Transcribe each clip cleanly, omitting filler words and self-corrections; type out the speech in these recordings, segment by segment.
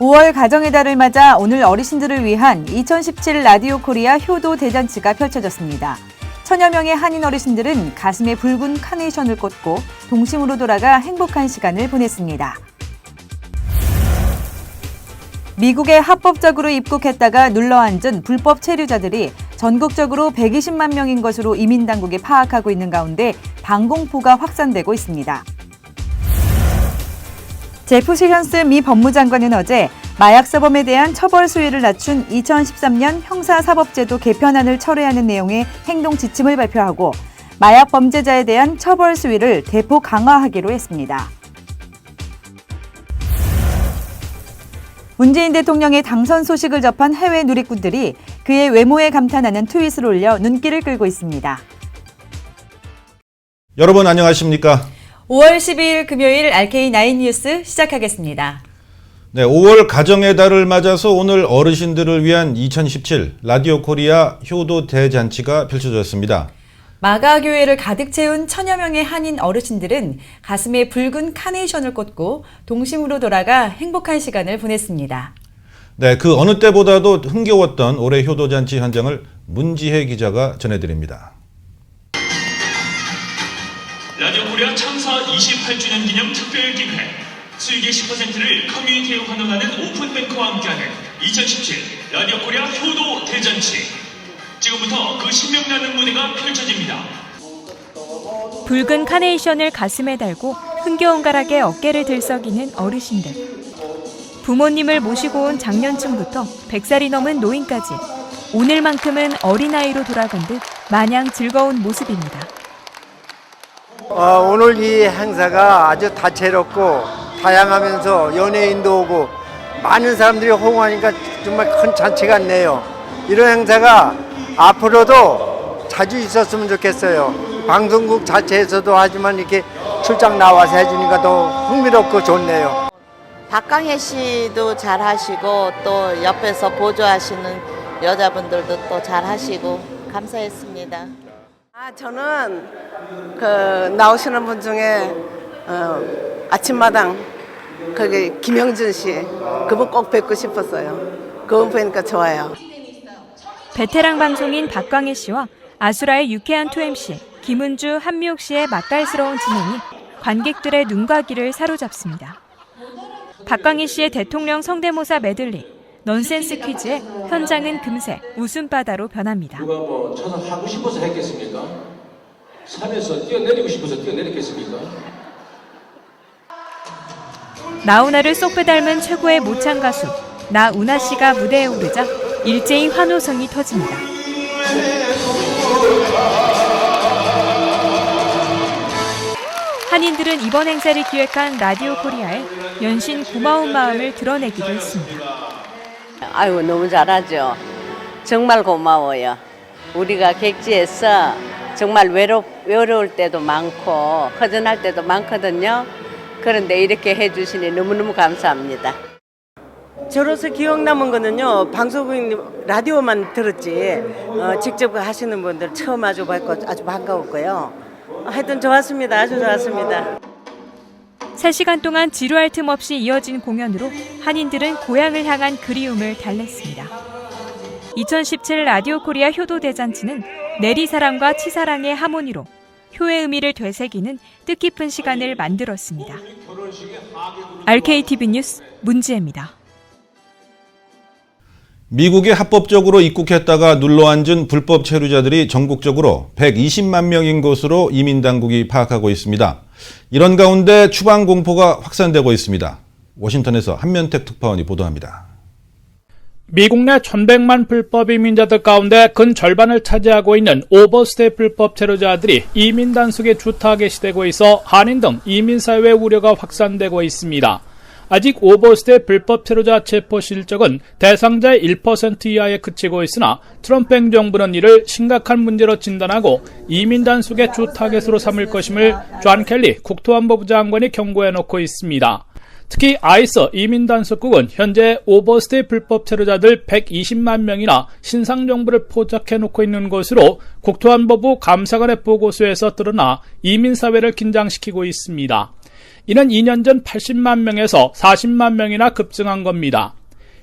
5월 가정의 달을 맞아 오늘 어르신들을 위한 2017 라디오 코리아 효도 대잔치가 펼쳐졌습니다. 천여 명의 한인 어르신들은 가슴에 붉은 카네이션을 꽂고 동심으로 돌아가 행복한 시간을 보냈습니다. 미국에 합법적으로 입국했다가 눌러앉은 불법 체류자들이 전국적으로 120만 명인 것으로 이민당국이 파악하고 있는 가운데 방공포가 확산되고 있습니다. 제프 세션스 미 법무장관은 어제 마약 사범에 대한 처벌 수위를 낮춘 2013년 형사사법제도 개편안을 철회하는 내용의 행동 지침을 발표하고 마약 범죄자에 대한 처벌 수위를 대폭 강화하기로 했습니다. 문재인 대통령의 당선 소식을 접한 해외 누리꾼들이 그의 외모에 감탄하는 트윗을 올려 눈길을 끌고 있습니다. 여러분 안녕하십니까? 5월 12일 금요일 RK9 뉴스 시작하겠습니다. 네, 5월 가정의 달을 맞아서 오늘 어르신들을 위한 2017 라디오 코리아 효도 대잔치가 펼쳐졌습니다. 마가 교회를 가득 채운 천여 명의 한인 어르신들은 가슴에 붉은 카네이션을 꽂고 동심으로 돌아가 행복한 시간을 보냈습니다. 네, 그 어느 때보다도 흥겨웠던 올해 효도잔치 현장을 문지혜 기자가 전해드립니다. 라디오 코리아 창사 28주년 기념 특별 기획 수익의 10%를 커뮤니티에 환원하는 오픈뱅크와 함께하는 2017 라디오 코리아 효도 대잔치. 지금부터 그 신명나는 무대가 펼쳐집니다. 붉은 카네이션을 가슴에 달고 흥겨운 가락에 어깨를 들썩이는 어르신들. 부모님을 모시고 온 장년층부터 100살이 넘은 노인까지 오늘만큼은 어린아이로 돌아간 듯 마냥 즐거운 모습입니다. 오늘 이 행사가 아주 다채롭고 다양하면서 연예인도 오고 많은 사람들이 호응하니까 정말 큰 잔치 같네요. 이런 행사가 앞으로도 자주 있었으면 좋겠어요. 방송국 자체에서도 하지만 이렇게 출장 나와서 해주니까 더 흥미롭고 좋네요. 박강혜 씨도 잘 하시고 또 옆에서 보조하시는 여자분들도 또 잘 하시고 감사했습니다. 저는 나오시는 분 중에 아침마당 거기 김영준 씨 그분 꼭 뵙고 싶었어요. 그분 뵈니까 좋아요. 베테랑 방송인 박광혜 씨와 아수라의 유쾌한 2MC 김은주, 한미옥 씨의 맛깔스러운 진행이 관객들의 눈과 귀를 사로잡습니다. 박광희 씨의 대통령 성대모사 메들리, 넌센스 퀴즈에 현장은 금세 웃음바다로 변합니다. 누가 뭐 하고 싶어서 했겠습니까? 산에서 뛰어내리고 싶어서 뛰어내렸겠습니까? 나훈아를 쏙 빼닮은 최고의 모창 가수 나훈아 씨가 무대에 오르자 일제히 환호성이 터집니다. 한인들은 이번 행사를 기획한 라디오 코리아에 연신 고마운 마음을 드러내기도 했습니다. 아이고 너무 잘하죠. 정말 고마워요. 우리가 객지에서 정말 외로울 때도 많고 허전할 때도 많거든요. 그런데 이렇게 해주시니 너무너무 감사합니다. 저로서 기억 남은 거는요, 방송국 라디오만 들었지 직접 하시는 분들 처음 아주 뵙고 아주 반가웠고요. 하여튼 좋았습니다. 아주 좋았습니다. 3시간 동안 지루할 틈 없이 이어진 공연으로 한인들은 고향을 향한 그리움을 달랬습니다. 2017 라디오 코리아 효도 대잔치는 내리사랑과 치사랑의 하모니로 효의 의미를 되새기는 뜻깊은 시간을 만들었습니다. RKTV 뉴스 문지혜입니다. 미국에 합법적으로 입국했다가 눌러앉은 불법 체류자들이 전국적으로 120만 명인 것으로 이민당국이 파악하고 있습니다. 이런 가운데 추방 공포가 확산되고 있습니다. 워싱턴에서 한면택 특파원이 보도합니다. 미국 내 1,100만 불법 이민자들 가운데 근 절반을 차지하고 있는 오버스테이 불법 체류자들이 이민 단속에 주타겟이 있어 한인 등 이민사회의 우려가 확산되고 있습니다. 아직 오버스테이 불법 체류자 체포 실적은 대상자의 1% 이하에 그치고 있으나 트럼프 행정부는 이를 심각한 문제로 진단하고 이민 단속의 주 타겟으로 삼을 것임을 존 켈리 국토안보부 장관이 경고해놓고 있습니다. 특히 아이스 이민단속국은 현재 오버스테이 불법 체류자들 120만 명이나 신상 정보를 포착해놓고 있는 것으로 국토안보부 감사관의 보고서에서 드러나 이민사회를 긴장시키고 있습니다. 이는 2년 전 80만 명에서 40만 명이나 급증한 겁니다.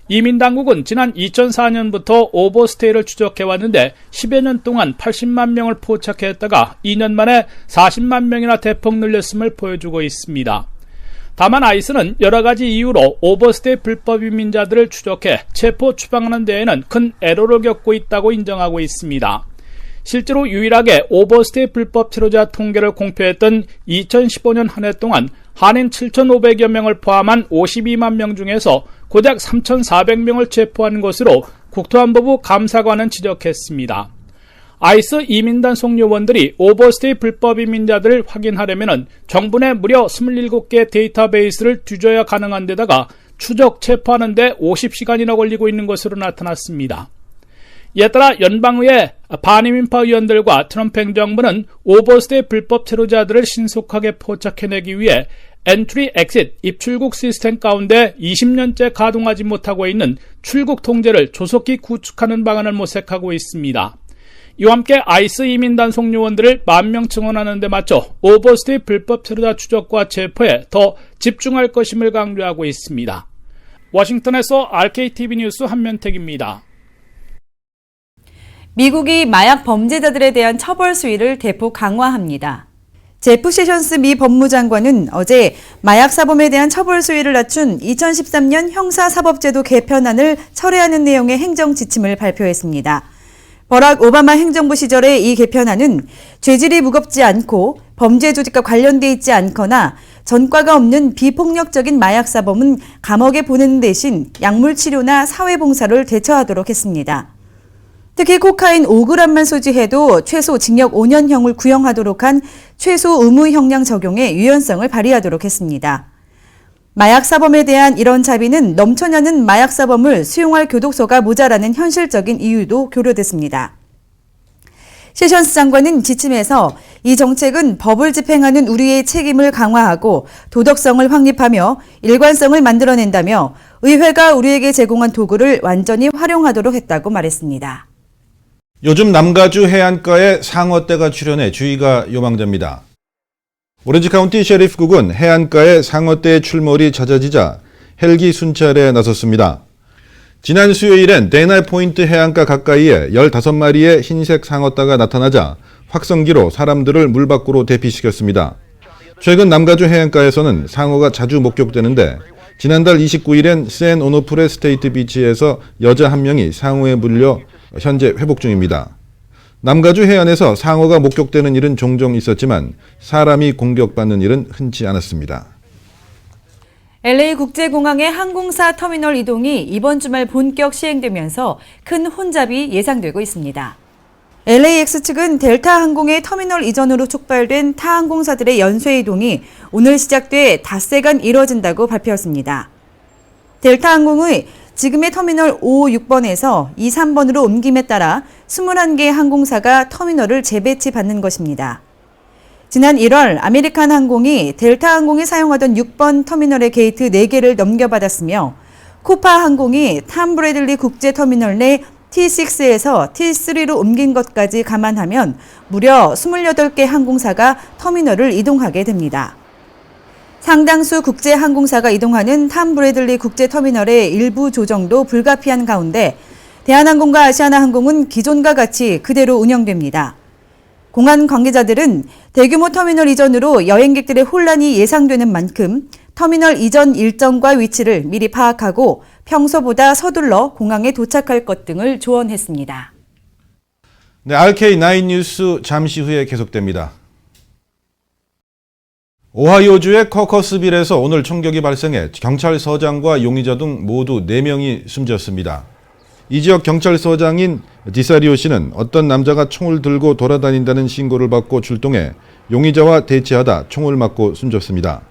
이민당국은 지난 2004년부터 오버스테이를 추적해왔는데 10여 년 동안 80만 명을 포착했다가 2년 만에 40만 명이나 대폭 늘렸음을 보여주고 있습니다. 다만 아이스는 여러 가지 이유로 오버스테이 불법 이민자들을 추적해 체포 추방하는 데에는 큰 애로를 겪고 있다고 인정하고 있습니다. 실제로 유일하게 오버스테이 불법 체류자 통계를 공표했던 2015년 한 해 동안 한인 7,500여 명을 포함한 52만 명 중에서 고작 3,400명을 체포한 것으로 국토안보부 감사관은 지적했습니다. 아이스 이민단속 요원들이 오버스테이 불법 이민자들을 확인하려면 정부 내 무려 27개 데이터베이스를 뒤져야 가능한 데다가 추적 체포하는 데 50시간이나 걸리고 있는 것으로 나타났습니다. 이에 따라 연방의회 반이민파 의원들과 트럼프 행정부는 오버스테이 불법 체류자들을 신속하게 포착해내기 위해 엔트리 엑싯 입출국 시스템 가운데 20년째 가동하지 못하고 있는 출국 통제를 조속히 구축하는 방안을 모색하고 있습니다. 이와 함께 아이스 이민단속 요원들을 10,000명 증원하는 데 맞춰 오버스테이 불법 체류자 추적과 체포에 더 집중할 것임을 강조하고 있습니다. 워싱턴에서 RKTV 뉴스 한면택입니다. 미국이 마약 범죄자들에 대한 처벌 수위를 대폭 강화합니다. 제프 세션스 미 법무장관은 어제 마약 사범에 대한 처벌 수위를 낮춘 2013년 형사사법제도 개편안을 철회하는 내용의 행정 지침을 발표했습니다. 버락 오바마 행정부 시절의 이 개편안은 죄질이 무겁지 않고 범죄 조직과 관련돼 있지 않거나 전과가 없는 비폭력적인 마약 사범은 감옥에 보내는 대신 약물 치료나 사회봉사를 대처하도록 했습니다. 특히 코카인 5g만 소지해도 최소 징역 5년형을 구형하도록 한 최소 의무 형량 적용의 유연성을 발휘하도록 했습니다. 마약 사범에 대한 이런 자비는 넘쳐나는 마약 사범을 수용할 교도소가 모자라는 현실적인 이유도 고려됐습니다. 세션스 장관은 지침에서 이 정책은 법을 집행하는 우리의 책임을 강화하고 도덕성을 확립하며 일관성을 만들어낸다며 의회가 우리에게 제공한 도구를 완전히 활용하도록 했다고 말했습니다. 요즘 남가주 해안가에 상어떼가 출현해 주의가 요망됩니다. 오렌지 카운티 셰리프국은 해안가에 상어떼의 출몰이 잦아지자 헬기 순찰에 나섰습니다. 지난 수요일엔 데나 포인트 해안가 가까이에 15마리의 흰색 상어떼가 나타나자 확성기로 사람들을 물 밖으로 대피시켰습니다. 최근 남가주 해안가에서는 상어가 자주 목격되는데 지난달 29일엔 샌 오노프레 스테이트 비치에서 여자 한 명이 상어에 물려 현재 회복 중입니다. 남가주 해안에서 상어가 목격되는 일은 종종 있었지만 사람이 공격받는 일은 흔치 않았습니다. LA 국제공항의 항공사 터미널 이동이 이번 주말 본격 시행되면서 큰 혼잡이 예상되고 있습니다. LAX 측은 델타 항공의 터미널 이전으로 촉발된 타 항공사들의 연쇄 이동이 오늘 시작돼 닷새간 이뤄진다고 발표했습니다. 델타 항공의 지금의 터미널 556번에서 23번으로 옮김에 따라 21개 항공사가 터미널을 재배치 받는 것입니다. 지난 1월 아메리칸 항공이 델타 항공이 사용하던 6번 터미널의 게이트 4개를 넘겨받았으며 코파 항공이 탐 브래들리 국제터미널 내 T6에서 T3로 옮긴 것까지 감안하면 무려 28개 항공사가 터미널을 이동하게 됩니다. 상당수 국제항공사가 이동하는 탐 브래들리 국제터미널의 일부 조정도 불가피한 가운데 대한항공과 아시아나항공은 기존과 같이 그대로 운영됩니다. 공항 관계자들은 대규모 터미널 이전으로 여행객들의 혼란이 예상되는 만큼 터미널 이전 일정과 위치를 미리 파악하고 평소보다 서둘러 공항에 도착할 것 등을 조언했습니다. 네, RK9 뉴스 잠시 후에 계속됩니다. 오하이오주의 커커스빌에서 오늘 총격이 발생해 경찰서장과 용의자 등 모두 4명이 숨졌습니다. 이 지역 경찰서장인 디사리오 씨는 어떤 남자가 총을 들고 돌아다닌다는 신고를 받고 출동해 용의자와 대치하다 총을 맞고 숨졌습니다.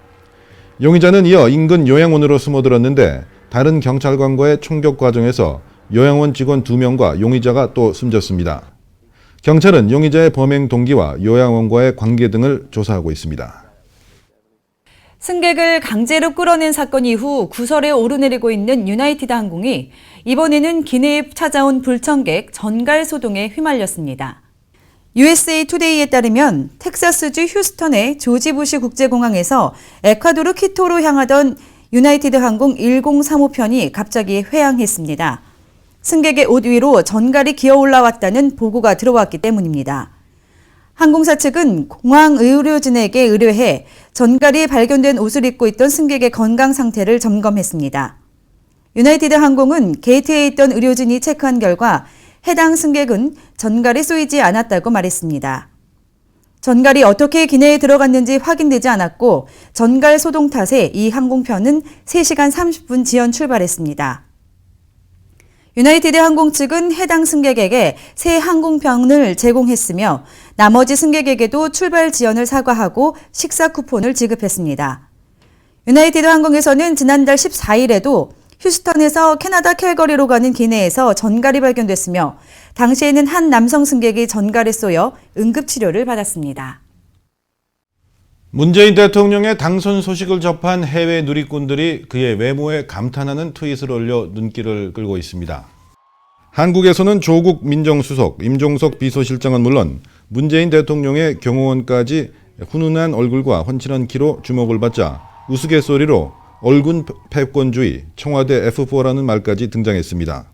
용의자는 이어 인근 요양원으로 숨어들었는데 다른 경찰관과의 총격 과정에서 요양원 직원 2명과 용의자가 또 숨졌습니다. 경찰은 용의자의 범행 동기와 요양원과의 관계 등을 조사하고 있습니다. 승객을 강제로 끌어낸 사건 이후 구설에 오르내리고 있는 유나이티드 항공이 이번에는 기내에 찾아온 불청객 전갈 소동에 휘말렸습니다. USA 투데이에 따르면 텍사스주 휴스턴의 조지 부시 국제공항에서 에콰도르 키토로 향하던 유나이티드 항공 1035편이 갑자기 회항했습니다. 승객의 옷 위로 전갈이 기어 올라왔다는 보고가 들어왔기 때문입니다. 항공사 측은 공항 의료진에게 의뢰해 전갈이 발견된 옷을 입고 있던 승객의 건강 상태를 점검했습니다. 유나이티드 항공은 게이트에 있던 의료진이 체크한 결과 해당 승객은 전갈이 쏘이지 않았다고 말했습니다. 전갈이 어떻게 기내에 들어갔는지 확인되지 않았고 전갈 소동 탓에 이 항공편은 3시간 30분 지연 출발했습니다. 유나이티드 항공 측은 해당 승객에게 새 항공편을 제공했으며 나머지 승객에게도 출발 지연을 사과하고 식사 쿠폰을 지급했습니다. 유나이티드 항공에서는 지난달 14일에도 휴스턴에서 캐나다 캘거리로 가는 기내에서 전갈이 발견됐으며 당시에는 한 남성 승객이 전갈에 쏘여 응급치료를 받았습니다. 문재인 대통령의 당선 소식을 접한 해외 누리꾼들이 그의 외모에 감탄하는 트윗을 올려 눈길을 끌고 있습니다. 한국에서는 조국 민정수석, 임종석 비서실장은 물론 문재인 대통령의 경호원까지 훈훈한 얼굴과 훤칠한 키로 주목을 받자 우스갯소리로 얼군 패권주의, 청와대 F4라는 말까지 등장했습니다.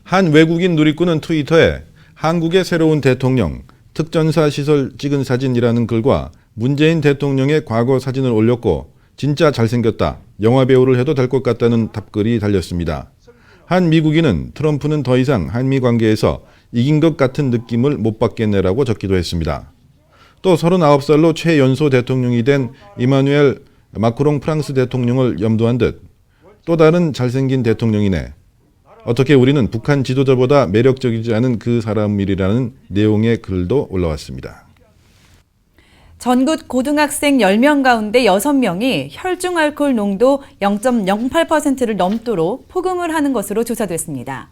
한 외국인 누리꾼은 트위터에 한국의 새로운 대통령, 특전사 시설 찍은 사진이라는 글과 문재인 대통령의 과거 사진을 올렸고 진짜 잘생겼다, 영화배우를 해도 될 것 같다는 답글이 달렸습니다. 한 미국인은 트럼프는 더 이상 한미 관계에서 이긴 것 같은 느낌을 못 받겠네라고 적기도 했습니다. 또 39살로 최연소 대통령이 된 이마누엘 마크롱 프랑스 대통령을 염두한 듯 또 다른 잘생긴 대통령이네. 어떻게 우리는 북한 지도자보다 매력적이지 않은 그 사람이라는 내용의 글도 올라왔습니다. 전국 고등학생 10명 가운데 6명이 혈중 알코올 농도 0.08%를 넘도록 폭음을 하는 것으로 조사됐습니다.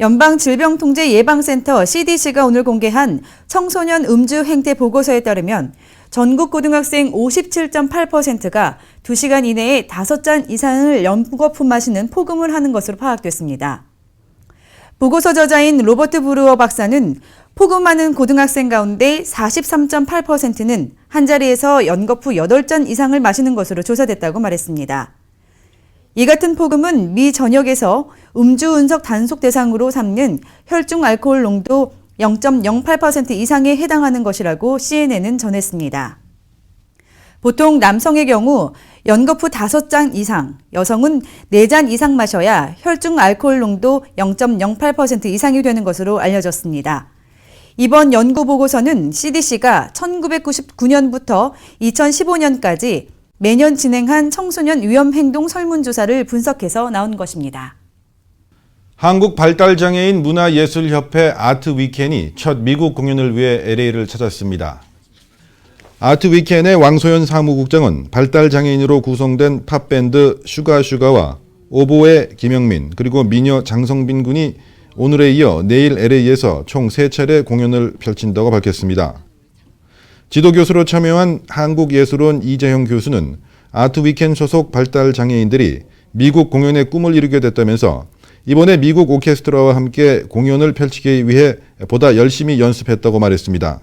연방질병통제예방센터 CDC가 오늘 공개한 청소년 음주 행태 보고서에 따르면 전국 고등학생 57.8%가 2시간 이내에 5잔 이상을 연거푸 마시는 폭음을 하는 것으로 파악됐습니다. 보고서 저자인 로버트 브루어 박사는 폭음하는 고등학생 가운데 43.8%는 한자리에서 연거푸 8잔 이상을 마시는 것으로 조사됐다고 말했습니다. 이 같은 폭음은 미 전역에서 음주 운석 단속 대상으로 삼는 혈중 알코올 농도 0.08% 이상에 해당하는 것이라고 CNN은 전했습니다. 보통 남성의 경우 연거푸 5잔 이상, 여성은 4잔 이상 마셔야 혈중 알코올 농도 0.08% 이상이 되는 것으로 알려졌습니다. 이번 연구 보고서는 CDC가 1999년부터 2015년까지 매년 진행한 청소년 위험행동 설문조사를 분석해서 나온 것입니다. 한국발달장애인 문화예술협회 아트 위켄이 첫 미국 공연을 위해 LA를 찾았습니다. 아트 위켄의 왕소연 사무국장은 발달장애인으로 구성된 팝밴드 슈가슈가와 오보의 김영민 그리고 미녀 장성빈 군이 오늘에 이어 내일 LA에서 총 3차례 공연을 펼친다고 밝혔습니다. 지도교수로 참여한 한국예술원 이재형 교수는 아트 위켄 소속 발달장애인들이 미국 공연의 꿈을 이루게 됐다면서 이번에 미국 오케스트라와 함께 공연을 펼치기 위해 보다 열심히 연습했다고 말했습니다.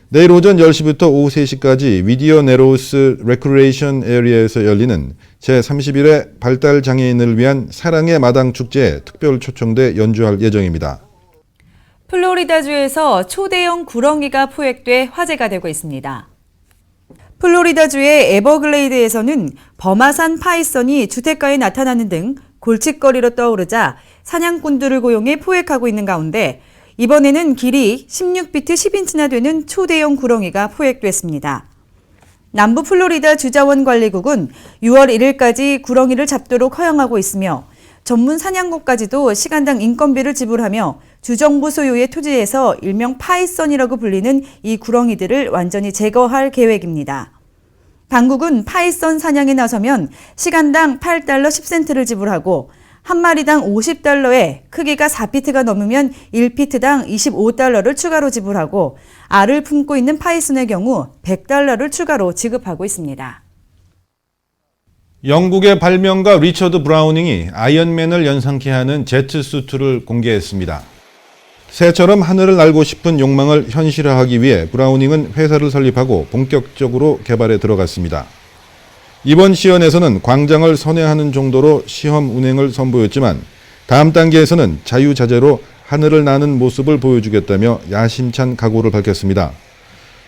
내일 오전 10시부터 오후 3시까지 위디어 네로우스 레크레이션 에리아에서 열리는 제31회 발달장애인을 위한 사랑의 마당 축제에 특별 초청돼 연주할 예정입니다. 플로리다주에서 초대형 구렁이가 포획돼 화제가 되고 있습니다. 플로리다주의 에버글레이드에서는 버마산 파이썬이 주택가에 나타나는 등 골칫거리로 떠오르자 사냥꾼들을 고용해 포획하고 있는 가운데 이번에는 길이 16피트 10인치나 되는 초대형 구렁이가 포획됐습니다. 남부 플로리다 주자원관리국은 6월 1일까지 구렁이를 잡도록 허용하고 있으며 전문 사냥고까지도 시간당 인건비를 지불하며 주정부 소유의 토지에서 일명 파이썬이라고 불리는 이 구렁이들을 완전히 제거할 계획입니다. 당국은 파이썬 사냥에 나서면 시간당 8달러 10센트를 지불하고 한 마리당 50달러에 크기가 4피트가 넘으면 1피트당 25달러를 추가로 지불하고 알을 품고 있는 파이썬의 경우 100달러를 추가로 지급하고 있습니다. 영국의 발명가 리처드 브라우닝이 아이언맨을 연상케 하는 제트수트를 공개했습니다. 새처럼 하늘을 날고 싶은 욕망을 현실화하기 위해 브라우닝은 회사를 설립하고 본격적으로 개발에 들어갔습니다. 이번 시연에서는 광장을 선회하는 정도로 시험 운행을 선보였지만 다음 단계에서는 자유자재로 하늘을 나는 모습을 보여주겠다며 야심찬 각오를 밝혔습니다.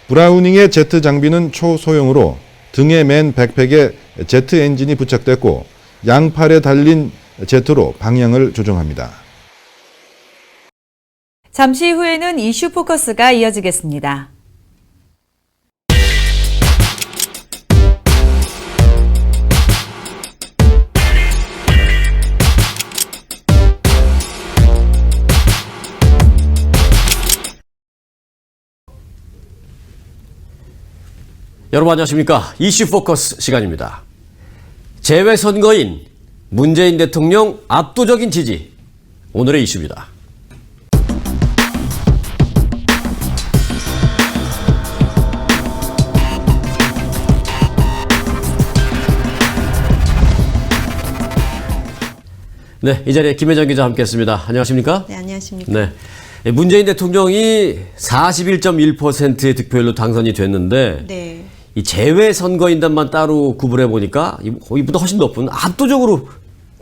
브라우닝의 제트 장비는 초소형으로 등에 맨 백팩에 제트 엔진이 부착됐고 양팔에 달린 제트로 방향을 조정합니다. 잠시 후에는 이슈 포커스가 이어지겠습니다. 여러분 안녕하십니까? 이슈 포커스 시간입니다. 재외선거인 문재인 대통령 압도적인 지지, 오늘의 이슈입니다. 네, 이 자리에 김혜정 기자 함께했습니다. 안녕하십니까? 네, 안녕하십니까? 네, 문재인 대통령이 41.1%의 득표율로 당선이 됐는데 네. 이 재외선거인단만 따로 구분해 보니까 이보다 훨씬 높은 압도적으로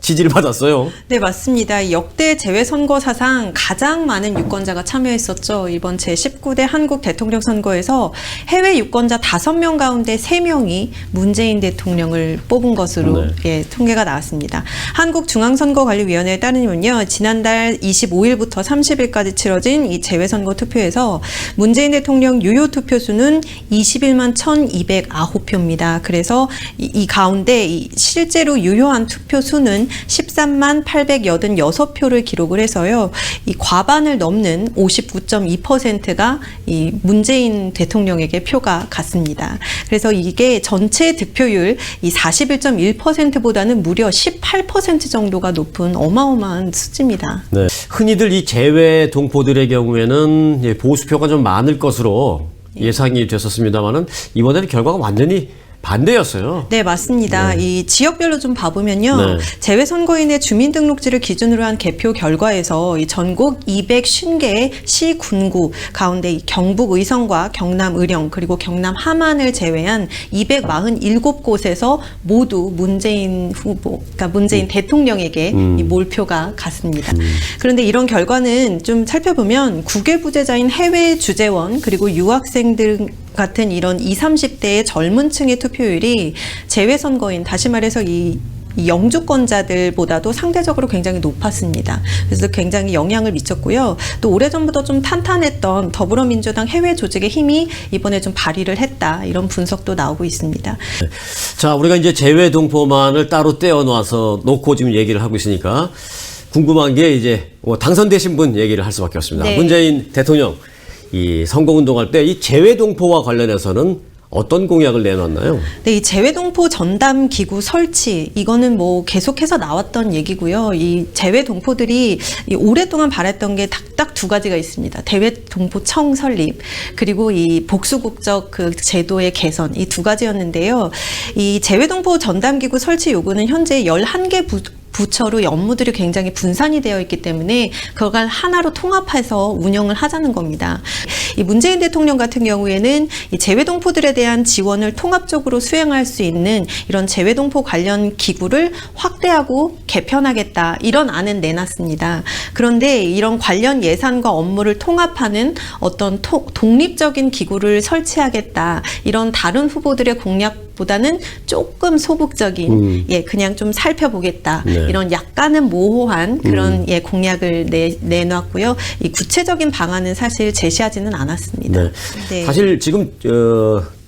지지를 받았어요. 네, 맞습니다. 역대 재외선거 사상 가장 많은 유권자가 참여했었죠. 이번 제19대 한국 대통령 선거에서 해외 유권자 5명 가운데 3명이 문재인 대통령을 뽑은 것으로 예, 통계가 나왔습니다. 한국중앙선거관리위원회에 따르면요, 지난달 25일부터 30일까지 치러진 이 재외선거 투표에서 문재인 대통령 유효 투표수는 21만 1,209표입니다. 그래서 이 가운데 실제로 유효한 투표수는 13만 886표를 기록을 해서요. 이 과반을 넘는 59.2%가 이 문재인 대통령에게 표가 갔습니다. 그래서 이게 전체 득표율 이 41.1%보다는 무려 18% 정도가 높은 어마어마한 수치입니다. 네. 흔히들 이 재외 동포들의 경우에는 보수표가 좀 많을 것으로 예상이 됐었습니다만은 이번에는 결과가 완전히 반대였어요. 네, 맞습니다. 네. 이 지역별로 좀 봐보면요. 네. 재외선거인의 주민등록지를 기준으로 한 개표 결과에서 이 전국 250개의 시, 군구 가운데 이 경북 의성과 경남 의령 그리고 경남 함안을 제외한 247곳에서 모두 문재인 후보, 그러니까 문재인 대통령에게 이 몰표가 갔습니다. 그런데 이런 결과는 좀 살펴보면 국외부재자인 해외 주재원 그리고 유학생 등 같은 이런 20, 30대의 젊은 층의 투표율이 재외선거인, 다시 말해서 이 영주권자들보다도 상대적으로 굉장히 높았습니다. 그래서 굉장히 영향을 미쳤고요. 또 오래전부터 좀 탄탄했던 더불어민주당 해외 조직의 힘이 이번에 좀 발휘를 했다. 이런 분석도 나오고 있습니다. 자, 우리가 이제 재외 동포만을 따로 떼어놔서 놓고 지금 얘기를 하고 있으니까 궁금한 게 이제 당선되신 분 얘기를 할 수밖에 없습니다. 네. 문재인 대통령 이 선거운동할 때 이 재외동포와 관련해서는 어떤 공약을 내놨나요? 네, 이 재외동포 전담 기구 설치, 이거는 뭐 계속해서 나왔던 얘기고요. 이 재외동포들이 오랫동안 바랬던 게 딱 두 가지가 있습니다. 재외동포청 설립, 그리고 이 복수국적 그 제도의 개선, 이 두 가지였는데요. 이 재외동포 전담 기구 설치 요구는 현재 11개 부처로 업무들이 굉장히 분산이 되어 있기 때문에 그걸 하나로 통합해서 운영을 하자는 겁니다. 이 문재인 대통령 같은 경우에는 이 재외동포들에 대한 지원을 통합적으로 수행할 수 있는 이런 재외동포 관련 기구를 확대하고 개편하겠다, 이런 안은 내놨습니다. 그런데 이런 관련 예산과 업무를 통합하는 어떤 독립적인 기구를 설치하겠다, 이런 다른 후보들의 공약보다는 조금 소극적인, 그냥 좀 살펴보겠다. 네. 이런 약간은 모호한 그런 공약을 내놨고요. 이 구체적인 방안은 사실 제시하지는 않았습니다. 네. 네. 사실 지금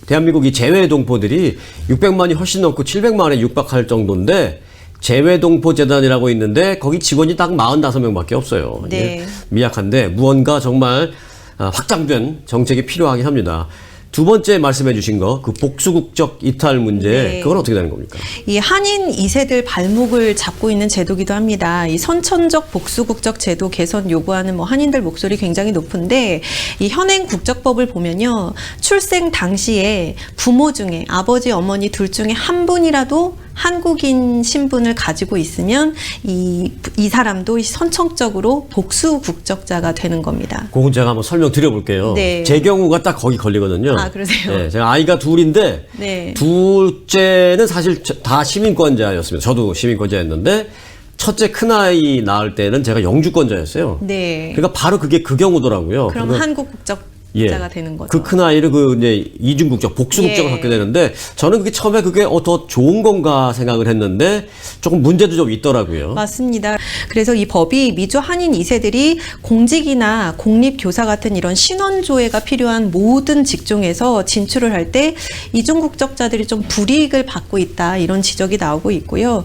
대한민국 이 재외 동포들이 600만이 훨씬 넘고 700만에 육박할 정도인데 재외동포재단이라고 있는데 거기 직원이 딱 45명밖에 없어요. 네. 미약한데 무언가 정말 확장된 정책이 필요하긴 합니다. 두 번째 말씀해 주신 거, 그 복수국적 이탈 문제, 네. 그건 어떻게 되는 겁니까? 이 한인 2세들 발목을 잡고 있는 제도기도 합니다. 이 선천적 복수국적 제도 개선 요구하는 뭐 한인들 목소리 굉장히 높은데 이 현행 국적법을 보면요. 출생 당시에 부모 중에 아버지, 어머니 둘 중에 한 분이라도 한국인 신분을 가지고 있으면 이 사람도 선천적으로 복수 국적자가 되는 겁니다. 그건 제가 한번 설명드려볼게요. 네. 제 경우가 딱 거기 걸리거든요. 아, 그러세요? 네, 제가 아이가 둘인데 네. 둘째는 사실 다 시민권자였습니다. 저도 시민권자였는데 첫째 큰아이 낳을 때는 제가 영주권자였어요. 네. 그러니까 바로 그게 그 경우더라고요. 그럼 그리고 한국 국적자가 되는 거죠. 그 큰아이를 그 이제 이중국적, 복수국적을 예. 갖게 되는데 저는 그게 처음에 그게 더 좋은 건가 생각을 했는데 조금 문제도 좀 있더라고요. 맞습니다. 그래서 이 법이 미주 한인 2세들이 공직이나 공립교사 같은 이런 신원조회가 필요한 모든 직종에서 진출을 할 때 이중국적자들이 좀 불이익을 받고 있다 이런 지적이 나오고 있고요.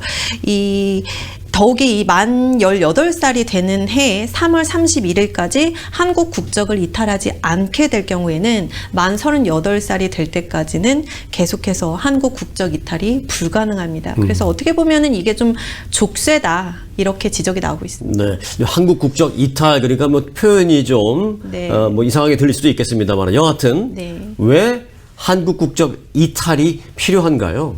더욱이 이 만 18살이 되는 해에 3월 31일까지 한국 국적을 이탈하지 않게 될 경우에는 만 38살이 될 때까지는 계속해서 한국 국적 이탈이 불가능합니다. 그래서 어떻게 보면은 이게 좀 족쇄다 이렇게 지적이 나오고 있습니다. 네, 한국 국적 이탈 그러니까 뭐 표현이 좀 네. 뭐 이상하게 들릴 수도 있겠습니다만 여하튼 네. 왜 한국 국적 이탈이 필요한가요?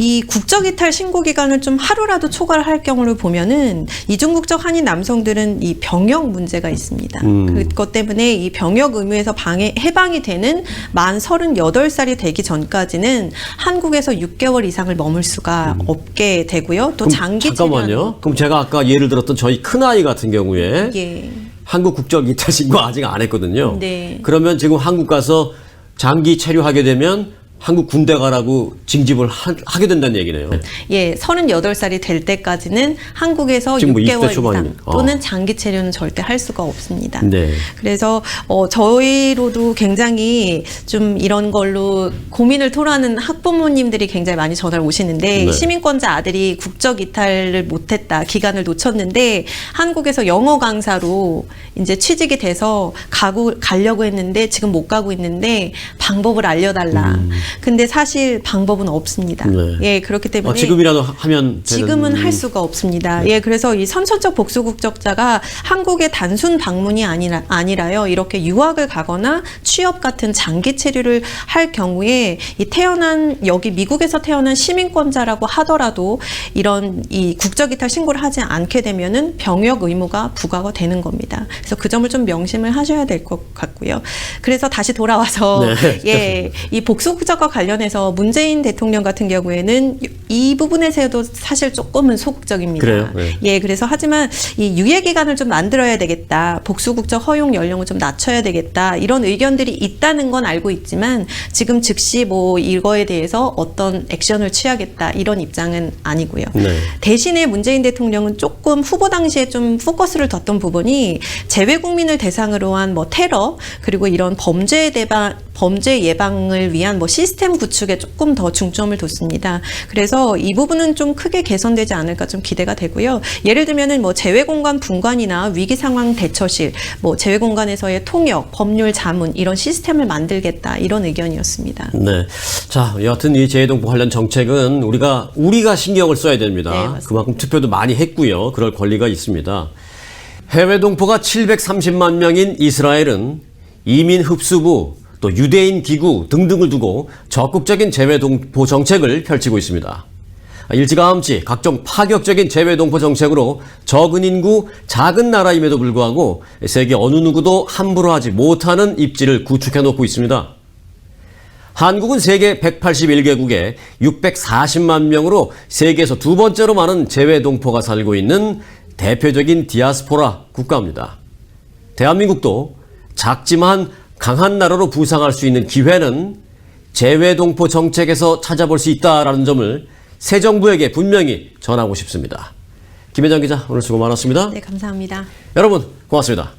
이 국적이탈 신고 기간을 좀 하루라도 초과할 경우를 보면은 이중국적 한인 남성들은 이 병역 문제가 있습니다. 그것 때문에 이 병역 의무에서 해방이 되는 만 38살이 되기 전까지는 한국에서 6개월 이상을 머물 수가 없게 되고요. 또 그럼 장기 잠깐만요. 그럼 제가 아까 예를 들었던 저희 큰아이 같은 경우에 예. 한국 국적 이탈 신고 아직 안 했거든요. 네. 그러면 지금 한국 가서 장기 체류하게 되면 한국 군대 가라고 징집을 하게 된다는 얘기네요. 예, 38살이 될 때까지는 한국에서 지금 뭐 6개월 20대 초반이니까. 이상 또는 장기 체류는 절대 할 수가 없습니다. 네. 그래서 저희로도 굉장히 좀 이런 걸로 고민을 토로하는 학부모님들이 굉장히 많이 전화를 오시는데 네. 시민권자 아들이 국적 이탈을 못했다, 기간을 놓쳤는데 한국에서 영어 강사로 이제 취직이 돼서 가려고 했는데 지금 못 가고 있는데 방법을 알려달라. 근데 사실 방법은 없습니다. 네. 예, 그렇기 때문에 지금이라도 하면 되는... 지금은 할 수가 없습니다. 네. 예, 그래서 이 선천적 복수 국적자가 한국의 단순 방문이 아니라요. 이렇게 유학을 가거나 취업 같은 장기 체류를 할 경우에 여기 미국에서 태어난 시민권자라고 하더라도 이런 이 국적 이탈 신고를 하지 않게 되면은 병역 의무가 부과가 되는 겁니다. 그래서 그 점을 좀 명심을 하셔야 될 것 같고요. 그래서 다시 돌아와서 네. 예, 이 복수 국적과 관련해서 문재인 대통령 같은 경우에는 이 부분에서도 사실 조금은 소극적입니다. 그래요? 네. 예, 그래서 하지만 이 유예 기간을 좀 만들어야 되겠다. 복수 국적 허용 연령을 좀 낮춰야 되겠다. 이런 의견들이 있다는 건 알고 있지만 지금 즉시 뭐 이거에 대해서 어떤 액션을 취하겠다. 이런 입장은 아니고요. 네. 대신에 문재인 대통령은 조금 후보 당시에 좀 포커스를 뒀던 부분이 재외 국민을 대상으로 한 뭐 테러 그리고 이런 범죄 예방을 위한 뭐 시스템 구축에 조금 더 중점을 뒀습니다. 그래서 이 부분은 좀 크게 개선되지 않을까 좀 기대가 되고요. 예를 들면은 뭐 재외공간 분관이나 위기 상황 대처실, 뭐 재외공간에서의 통역, 법률 자문 이런 시스템을 만들겠다 이런 의견이었습니다. 네. 자, 여하튼 이 재외동포 관련 정책은 우리가 신경을 써야 됩니다. 네, 맞습니다. 그만큼 투표도 많이 했고요. 그럴 권리가 있습니다. 해외 동포가 730만 명인 이스라엘은 이민 흡수부, 또 유대인 기구 등등을 두고 적극적인 재외동포 정책을 펼치고 있습니다. 일찌감치 각종 파격적인 재외동포 정책으로 적은 인구, 작은 나라임에도 불구하고 세계 어느 누구도 함부로 하지 못하는 입지를 구축해 놓고 있습니다. 한국은 세계 181개국에 640만 명으로 세계에서 두 번째로 많은 재외동포가 살고 있는 대표적인 디아스포라 국가입니다. 대한민국도 작지만 강한 나라로 부상할 수 있는 기회는 재외동포 정책에서 찾아볼 수 있다는 점을 새 정부에게 분명히 전하고 싶습니다. 김혜정 기자, 오늘 수고 많았습니다. 네, 감사합니다. 여러분, 고맙습니다.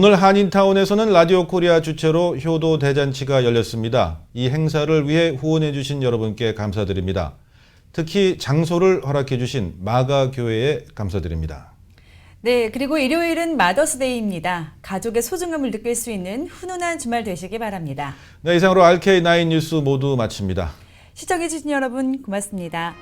오늘 한인타운에서는 라디오 코리아 주최로 효도 대잔치가 열렸습니다. 이 행사를 위해 후원해 주신 여러분께 감사드립니다. 특히 장소를 허락해 주신 마가교회에 감사드립니다. 네, 그리고 일요일은 마더스데이입니다. 가족의 소중함을 느낄 수 있는 훈훈한 주말 되시기 바랍니다. 네, 이상으로 RK9 뉴스 모두 마칩니다. 시청해 주신 여러분 고맙습니다.